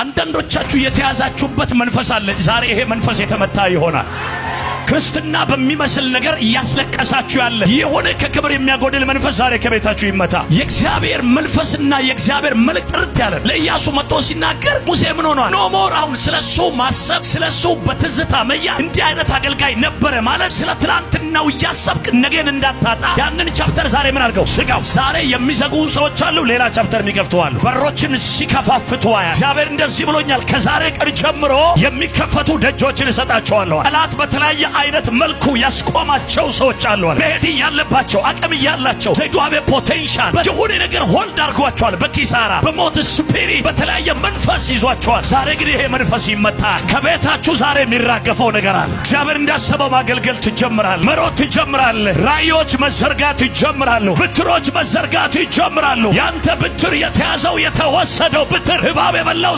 አንዳንዶቻችሁ የተያዛችሁበት መንፈስ አለ። ዛሬ ይሄ መንፈስ የተመታ ይሆናል። ክርስትና በሚመስል ነገር እያስለቀሳችሁ ያለ የሆነ ከክብር የሚያጎድል መንፈስ ዛሬ ከቤታችሁ ይመታ። የእግዚአብሔር መንፈስና የእግዚአብሔር መልእክት ጥርት ያለ ለኢያሱ መጥቶ ሲናገር ሙሴ ምን ሆኗል? ኖ ሞር አሁን ስለሱ ማሰብ ስለሱ በትዝታ መያዝ። እንዲህ አይነት አገልጋይ ነበረ ማለት ስለ ትላንትናው እያሰብክ ነገን እንዳታጣ ያንን ቻፕተር ዛሬ ምን አድርገው ስጋው። ዛሬ የሚዘጉ ሰዎች አሉ፣ ሌላ ቻፕተር የሚከፍቱ አሉ። በሮችን ሲከፋፍቱ እግዚአብሔር እንደዚህ ብሎኛል፣ ከዛሬ ቀን ጀምሮ የሚከፈቱ ደጆችን እሰጣቸዋለሁ። ጠላት በተለያየ አይነት መልኩ ያስቆማቸው ሰዎች አሉ። በሄዲ ያለባቸው አቅም ያላቸው ዘይዱአቤ ፖቴንሻል በየሆነ ነገር ሆልድ አድርጓቸዋል። በኪሳራ በሞት ስፒሪት በተለያየ መንፈስ ይዟቸዋል። ዛሬ ግን ይሄ መንፈስ ይመታል። ከቤታችሁ ዛሬ የሚራገፈው ነገር አለ። እግዚአብሔር እንዳሰበው ማገልገል ትጀምራል። መሮት ትጀምራል። ራእዮች መዘርጋት ይጀምራሉ። ብትሮች መዘርጋት ይጀምራሉ። ያንተ ብትር የተያዘው የተወሰደው ብትር እባብ የበላው